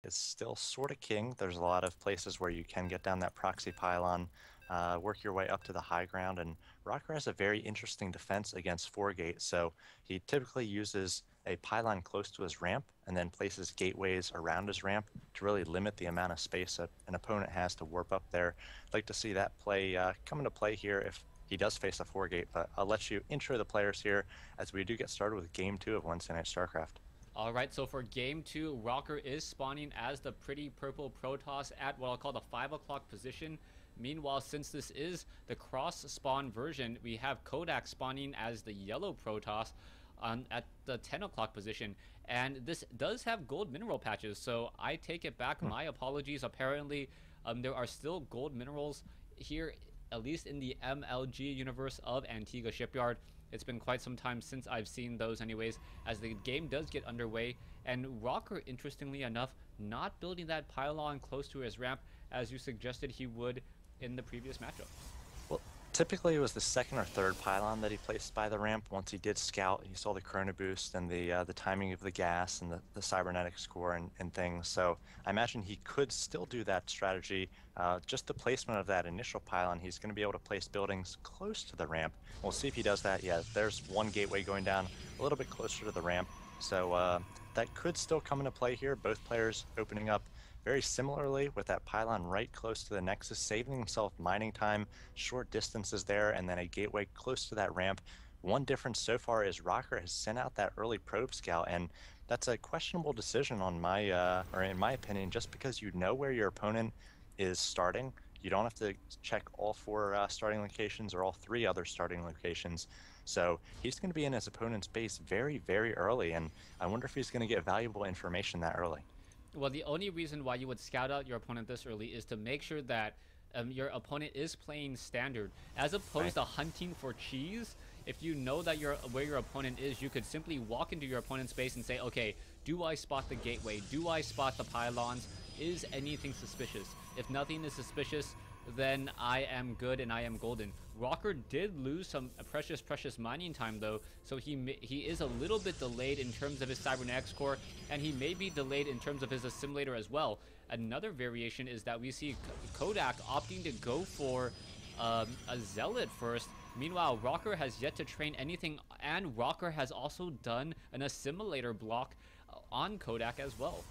Is still sort of king. There's a lot of places where you can get down that proxy pylon, work your way up to the high ground, and Rocker has a very interesting defense against 4-gate, so he typically uses a pylon close to his ramp and then places gateways around his ramp to really limit the amount of space that an opponent has to warp up there. I'd like to see that play come into play here if he does face a 4-gate, but I'll let you intro the players here as we do get started with Game 2 of Wednesday Night StarCraft. Alright, so for game 2, Rocker is spawning as the pretty purple Protoss at what I'll call the 5 o'clock position. Meanwhile, since this is the cross-spawn version, we have Kodak spawning as the yellow Protoss at the 10 o'clock position. And this does have gold mineral patches, so I take it back. My apologies. Apparently, there are still gold minerals here, at least in the MLG universe of Antigua Shipyard. It's been quite some time since I've seen those anyways, as the game does get underway, and Rocker, interestingly enough, not building that pylon close to his ramp as you suggested he would in the previous matchup. Well, typically it was the second or third pylon that he placed by the ramp. Once he did scout, he saw the chrono boost and the timing of the gas and the cybernetic score and things. So I imagine he could still do that strategy. Just the placement of that initial pylon, he's going to be able to place buildings close to the ramp. We'll see if he does that. Yeah, there's one gateway going down a little bit closer to the ramp. So that could still come into play here. Both players opening up very similarly with that pylon right close to the nexus, saving himself mining time, short distances there, and then a gateway close to that ramp. One difference so far is Rocker has sent out that early probe scout, and that's a questionable decision on or in my opinion, just because you know where your opponent is starting. You don't have to check all 4 starting locations or all 3 other starting locations. So he's going to be in his opponent's base very, very early, and I wonder if he's going to get valuable information that early. Well, the only reason why you would scout out your opponent this early is to make sure that your opponent is playing standard, as opposed to hunting for cheese. If you know that where your opponent is, you could simply walk into your opponent's base and say, okay, do I spot the gateway? Do I spot the pylons? Is anything suspicious? If nothing is suspicious, then I am good and I am golden. Rocker did lose some precious mining time though, so he is a little bit delayed in terms of his cybernetic core, and he may be delayed in terms of his assimilator as well. Another variation is that we see Kodak opting to go for a zealot first. Meanwhile, Rocker has yet to train anything, and Rocker has also done an assimilator block on Kodak as well.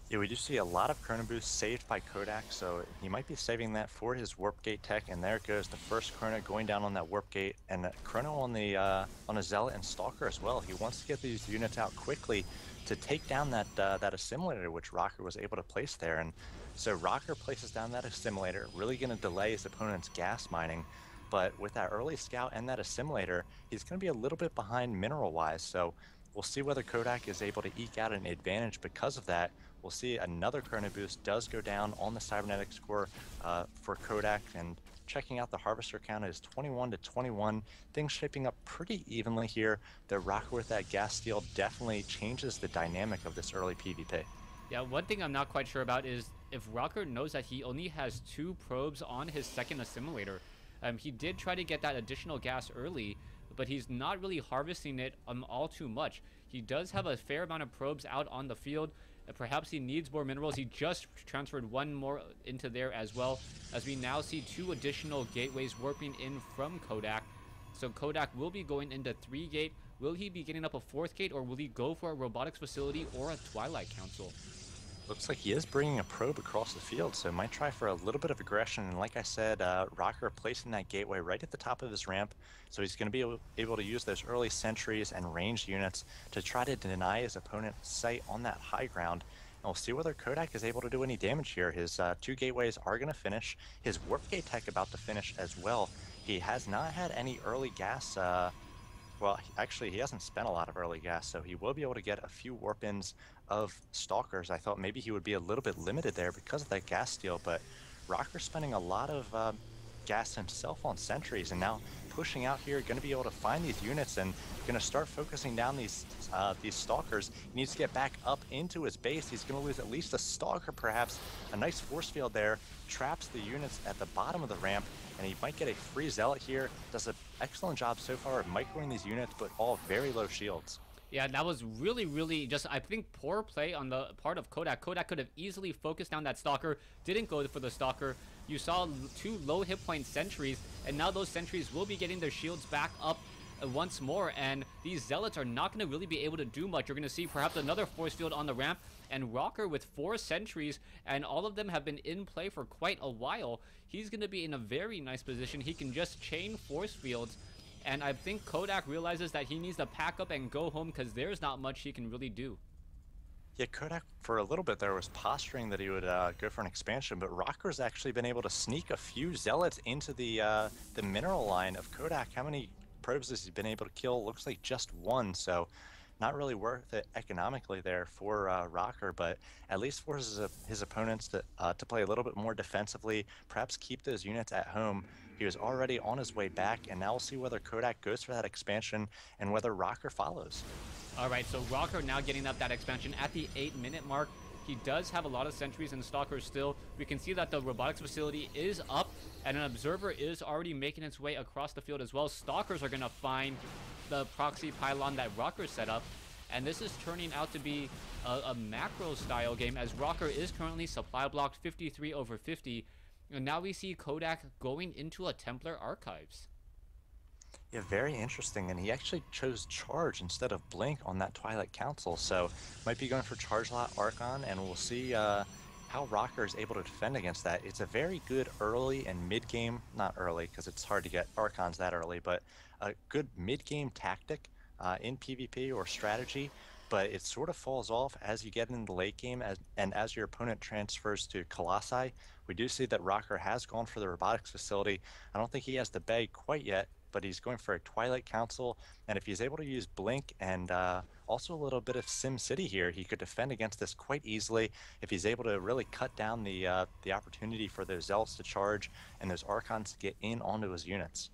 Yeah, we do see a lot of chrono boosts saved by Kodak, so he might be saving that for his warp gate tech. And there goes the first chrono going down on that warp gate, and a chrono on a zealot and stalker as well. He wants to get these units out quickly to take down that assimilator, which Rocker was able to place there. And so Rocker places down that assimilator, really going to delay his opponent's gas mining. But with that early scout and that assimilator, he's going to be a little bit behind mineral-wise. So we'll see whether Kodak is able to eke out an advantage because of that. We'll see another chrono boost does go down on the cybernetic score for Kodak, and checking out the harvester count is 21 to 21. Things shaping up pretty evenly here. The Rocker with that gas steal definitely changes the dynamic of this early PvP. Yeah, one thing I'm not quite sure about is if Rocker knows that he only has 2 probes on his second assimilator. He did try to get that additional gas early, but he's not really harvesting it all too much. He does have a fair amount of probes out on the field. Perhaps he needs more minerals. He just transferred 1 more into there as well, as we now see 2 additional gateways warping in from Kodak. So Kodak will be going into 3-gate. Will he be getting up a 4th gate, or will he go for a robotics facility or a Twilight Council? Looks like he is bringing a probe across the field, so might try for a little bit of aggression. And like I said, Rocker placing that gateway right at the top of his ramp, so he's going to be able to use those early sentries and ranged units to try to deny his opponent sight on that high ground. And we'll see whether Kodak is able to do any damage here. His 2 gateways are going to finish. His warp gate tech about to finish as well. He has not had any early gas. Well, actually, he hasn't spent a lot of early gas, so he will be able to get a few warp-ins of stalkers. I thought maybe he would be a little bit limited there because of that gas steal, but Rocker's spending a lot of gas himself on sentries, and now pushing out here, going to be able to find these units and going to start focusing down these stalkers. He needs to get back up into his base. He's going to lose at least a stalker, perhaps. A nice force field there, traps the units at the bottom of the ramp, and he might get a free zealot here. Does an excellent job so far of microing these units, but all very low shields. Yeah, that was really just, I think, poor play on the part of Kodak. Kodak could have easily focused down that Stalker, didn't go for the Stalker. You saw two low hit point sentries, and now those sentries will be getting their shields back up once more, and these Zealots are not going to really be able to do much. You're going to see perhaps another force field on the ramp, and Rocker with 4 sentries, and all of them have been in play for quite a while. He's going to be in a very nice position. He can just chain force fields, and I think Kodak realizes that he needs to pack up and go home because there's not much he can really do. Yeah, Kodak for a little bit there was posturing that he would go for an expansion, but Rocker's actually been able to sneak a few Zealots into the mineral line of Kodak. How many probes has he been able to kill? Looks like just one, so not really worth it economically there for Rocker, but at least forces his opponents to play a little bit more defensively, perhaps keep those units at home. He was already on his way back, and now we'll see whether Kodak goes for that expansion and whether Rocker follows. All right, so Rocker now getting up that expansion at the 8-minute mark. He does have a lot of sentries and stalkers still. We can see that the robotics facility is up, and an observer is already making its way across the field as well. Stalkers are going to find the proxy pylon that Rocker set up, and this is turning out to be a macro style game, as Rocker is currently supply blocked 53 over 50, and now we see Kodak going into a Templar Archives. Yeah, very interesting. And he actually chose Charge instead of Blink on that Twilight Council. So might be going for Charge Lot Archon, and we'll see how Rocker is able to defend against that. It's a very good early and mid-game, not early because it's hard to get Archons that early, but a good mid-game tactic in PvP or strategy. But it sort of falls off as you get into the late game, and as your opponent transfers to Colossi. We do see that Rocker has gone for the robotics facility. I don't think he has the bag quite yet, but he's going for a Twilight Council, and if he's able to use Blink and also a little bit of Sim City here, he could defend against this quite easily if he's able to really cut down the opportunity for those Zealots to charge and those Archons to get in onto his units.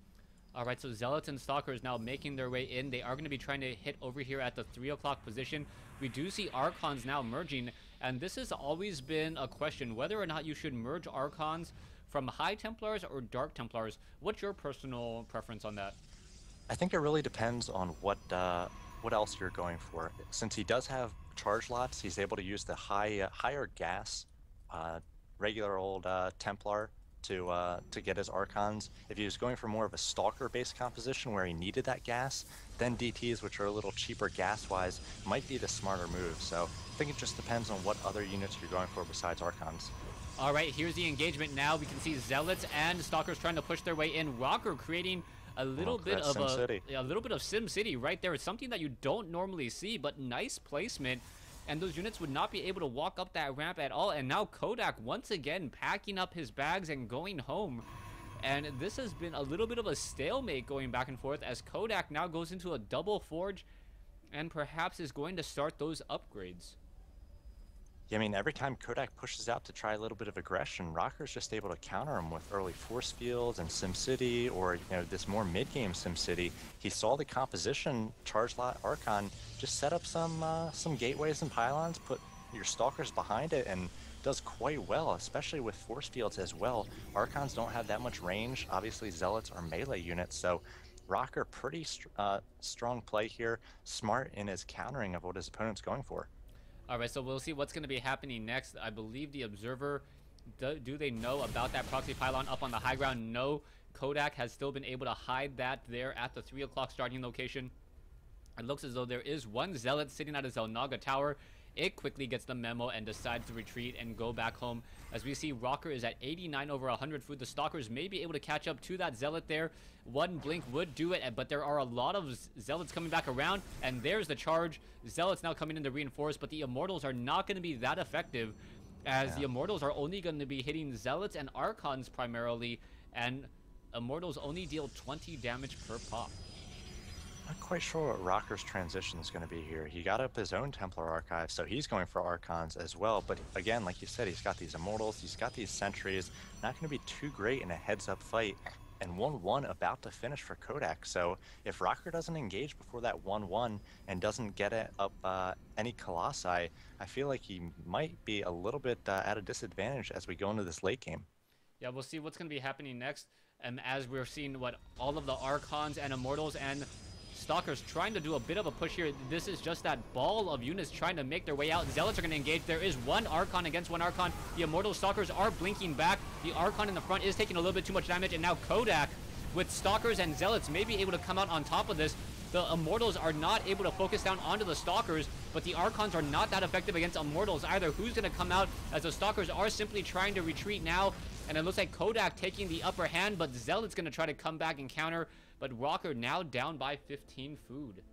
All right, so Zealots and Stalkers now making their way in. They are going to be trying to hit over here at the 3 o'clock position. We do see Archons now merging, and this has always been a question, whether or not you should merge Archons from High Templars or Dark Templars. What's your personal preference on that? I think it really depends on what else you're going for. Since he does have charge lots, he's able to use the higher gas, regular old Templar to get his Archons. If he was going for more of a Stalker-based composition where he needed that gas, then DTs, which are a little cheaper gas-wise, might be the smarter move. So I think it just depends on what other units you're going for besides Archons. All right, here's the engagement now. We can see Zealots and Stalkers trying to push their way in. Rocker creating a little bit of a little bit of Sim City right there. It's something that you don't normally see, but nice placement. And those units would not be able to walk up that ramp at all. And now Kodak once again packing up his bags and going home. And this has been a little bit of a stalemate going back and forth, as Kodak now goes into a double forge and perhaps is going to start those upgrades. Yeah, I mean, every time Kodak pushes out to try a little bit of aggression, Rocker's just able to counter him with early force fields and SimCity, or this more mid-game SimCity. He saw the composition, Charge Lot Archon, just set up some gateways and pylons, put your Stalkers behind it, and does quite well, especially with force fields as well. Archons don't have that much range. Obviously, Zealots are melee units, so Rocker pretty strong play here, smart in his countering of what his opponent's going for. All right, so we'll see what's going to be happening next. I believe the Observer, do they know about that proxy pylon up on the high ground? No. Kodak has still been able to hide that there at the 3 o'clock starting location. It looks as though there is one Zealot sitting at a Zelnaga tower. It quickly gets the memo and decides to retreat and go back home. As we see, Rocker is at 89 over 100 food. The Stalkers may be able to catch up to that Zealot there. One blink would do it, but there are a lot of Zealots coming back around, and there's the charge. Zealots now coming in to reinforce, but the Immortals are not going to be that effective, as the Immortals are only going to be hitting Zealots and Archons primarily, and Immortals only deal 20 damage per pop. Not quite sure what Rocker's transition is going to be here. He got up his own Templar Archive, so he's going for Archons as well. But again, like you said, he's got these Immortals, he's got these Sentries. Not going to be too great in a heads-up fight. And 1-1 about to finish for Kodak. So if Rocker doesn't engage before that 1-1 and doesn't get it up any Colossi, I feel like he might be a little bit at a disadvantage as we go into this late game. Yeah, we'll see what's going to be happening next. And as we're seeing what all of the Archons and Immortals and Stalkers trying to do a bit of a push here. This is just that ball of units trying to make their way out. Zealots are going to engage. There is one Archon against one Archon. The Immortal Stalkers are blinking back. The Archon in the front is taking a little bit too much damage, and now Kodak with Stalkers and Zealots may be able to come out on top of this. The Immortals are not able to focus down onto the Stalkers, but the Archons are not that effective against Immortals either. Who's going to come out as the Stalkers are simply trying to retreat now, and it looks like Kodak taking the upper hand, but Zealot's going to try to come back and counter, but Rocker now down by 15 food.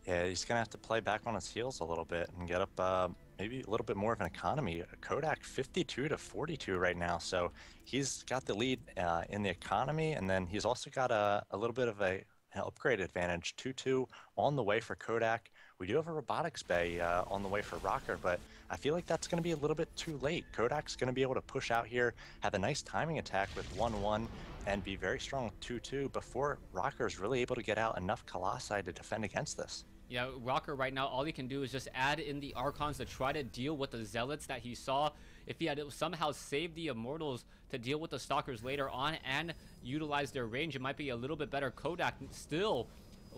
Yeah, he's going to have to play back on his heels a little bit and get up maybe a little bit more of an economy. Kodak 52 to 42 right now, so he's got the lead in the economy, and then he's also got a little bit of an upgrade advantage. 2-2 on the way for Kodak. We do have a robotics bay on the way for Rocker, but I feel like that's going to be a little bit too late. Kodak's going to be able to push out here, have a nice timing attack with 1-1, and be very strong with 2-2 before Rocker's really able to get out enough Colossi to defend against this. Yeah, Rocker right now, all he can do is just add in the Archons to try to deal with the Zealots that he saw. If he had somehow saved the Immortals to deal with the Stalkers later on and utilize their range, it might be a little bit better. Kodak still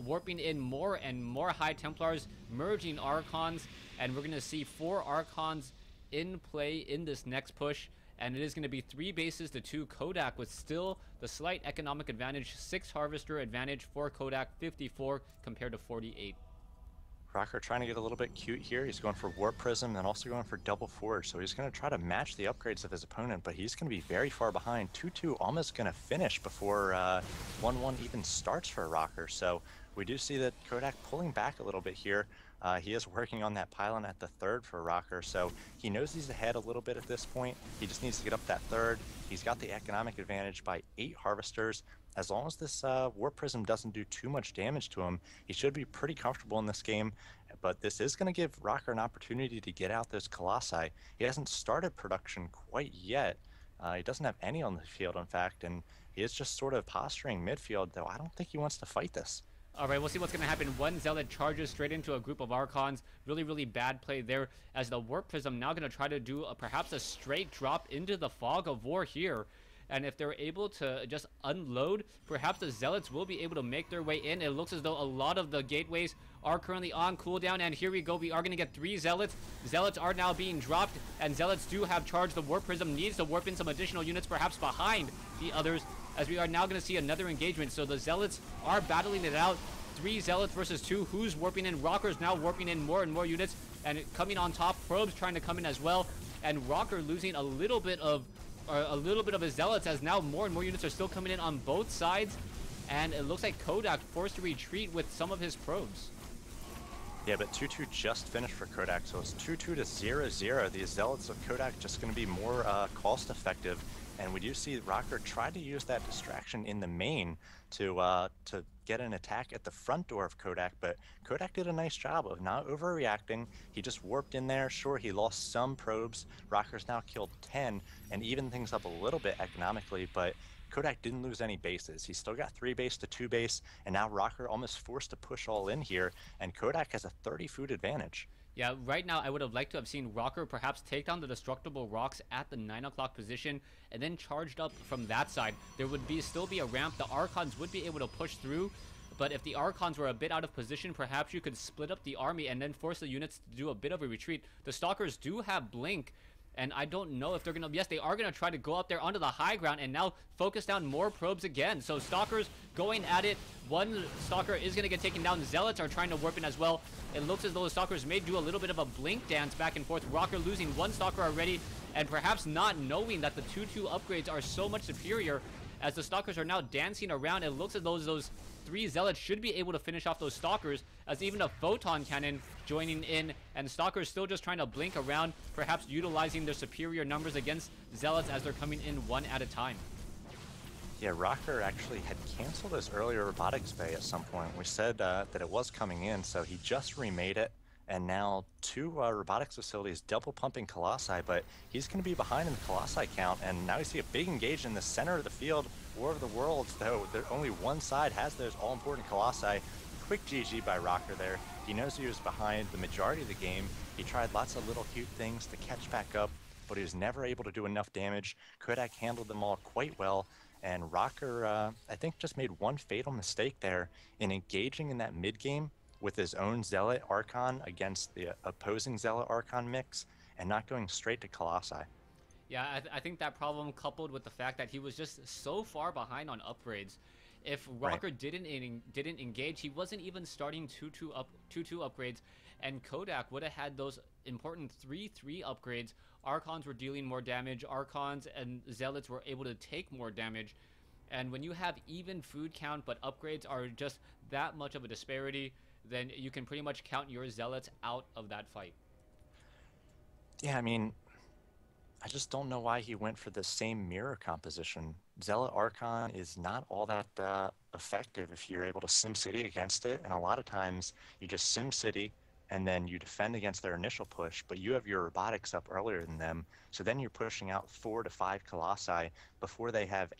warping in more and more High Templars, merging Archons, and we're going to see 4 Archons in play in this next push. And it is going to be 3 bases to 2. Kodak with still the slight economic advantage, 6 Harvester advantage for Kodak, 54 compared to 48. Rocker trying to get a little bit cute here. He's going for Warp Prism and also going for Double Forge. So he's going to try to match the upgrades of his opponent, but he's going to be very far behind. 2-2 almost going to finish before 1-1 even starts for Rocker. So we do see that Kodak pulling back a little bit here. He is working on that pylon at the third for Rocker, so he knows he's ahead a little bit at this point. He just needs to get up that third. He's got the economic advantage by 8 Harvesters. As long as this Warp Prism doesn't do too much damage to him, he should be pretty comfortable in this game. But this is going to give Rocker an opportunity to get out those Colossi. He hasn't started production quite yet. He doesn't have any on the field, in fact, and he is just sort of posturing midfield, though I don't think he wants to fight this. All right, we'll see what's going to happen. One Zealot charges straight into a group of Archons. Really, really bad play there, as the Warp Prism now going to try to do perhaps a straight drop into the Fog of War here. And if they're able to just unload, perhaps the Zealots will be able to make their way in. It looks as though a lot of the gateways are currently on cooldown, and here we go. We are going to get 3 Zealots. Zealots are now being dropped, and Zealots do have charge. The Warp Prism needs to warp in some additional units, perhaps behind the others, as we are now going to see another engagement. So the Zealots are battling it out. 3 Zealots versus 2. Who's warping in? Rocker's now warping in more and more units, and coming on top. Probes trying to come in as well, and Rocker losing a little bit of his Zealots, as now more and more units are still coming in on both sides, and it looks like Kodak forced to retreat with some of his probes. Yeah, but 2-2 just finished for Kodak, so it's 2-2 to 0-0. The Zealots of Kodak just going to be more cost effective, and we do see Rocker try to use that distraction in the main to get an attack at the front door of Kodak, but Kodak did a nice job of not overreacting. He just warped in there. Sure, he lost some probes. Rocker's now killed 10 and evened things up a little bit economically, but Kodak didn't lose any bases. He still got 3 base to 2 base, and now Rocker almost forced to push all in here, and Kodak has a 30 food advantage. Yeah, right now I would have liked to have seen Rocker perhaps take down the destructible rocks at the 9 o'clock position and then charged up from that side. There would still be a ramp. The Archons would be able to push through, but if the Archons were a bit out of position, perhaps you could split up the army and then force the units to do a bit of a retreat. The Stalkers do have Blink, and I don't know if they're going to... Yes, they are going to try to go up there onto the high ground and now focus down more probes again. So Stalkers going at it. One Stalker is going to get taken down. Zealots are trying to warp in as well. It looks as though the Stalkers may do a little bit of a blink dance back and forth. Rocker losing 1 Stalker already, and perhaps not knowing that the 2-2 upgrades are so much superior, as the Stalkers are now dancing around. It looks as though those 3 Zealots should be able to finish off those Stalkers, as even a Photon Cannon joining in, and Stalkers still just trying to blink around, perhaps utilizing their superior numbers against Zealots as they're coming in one at a time. Yeah, Rocker actually had canceled his earlier robotics bay at some point. We said that it was coming in, so he just remade it, and now 2 robotics facilities double pumping Colossi, but he's going to be behind in the Colossi count, and now we see a big engage in the center of the field. War of the Worlds, though, only one side has those all-important Colossi. Quick GG by Rocker there. He knows he was behind the majority of the game. He tried lots of little cute things to catch back up, but he was never able to do enough damage. Kodak handled them all quite well, And Rocker, I think, just made one fatal mistake there in engaging in that mid game with his own Zealot Archon against the opposing Zealot Archon mix and not going straight to Colossi. Yeah, I think that problem coupled with the fact that he was just so far behind on upgrades. If Right. Rocker didn't engage, he wasn't even starting 2-2 upgrades, and Kodak would have had those important 3-3 upgrades. Archons were dealing more damage. Archons and Zealots were able to take more damage. And when you have even food count, but upgrades are just that much of a disparity, then you can pretty much count your Zealots out of that fight. Yeah, I mean, I just don't know why he went for the same mirror composition. Zealot Archon is not all that effective if you're able to Sim City against it, and a lot of times you just Sim City and then you defend against their initial push, but you have your robotics up earlier than them, so then you're pushing out 4 to 5 Colossi before they have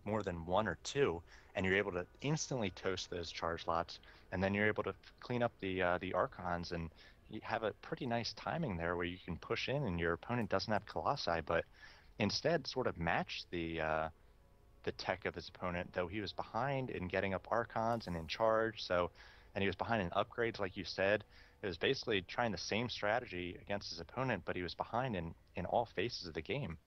more than one or two, and you're able to instantly toast those charge lots, and then you're able to clean up the Archons and you have a pretty nice timing there where you can push in and your opponent doesn't have Colossi, but instead sort of match the tech of his opponent, though he was behind in getting up Archons and in charge. So, and he was behind in upgrades, like you said. It was basically trying the same strategy against his opponent, but he was behind in all phases of the game.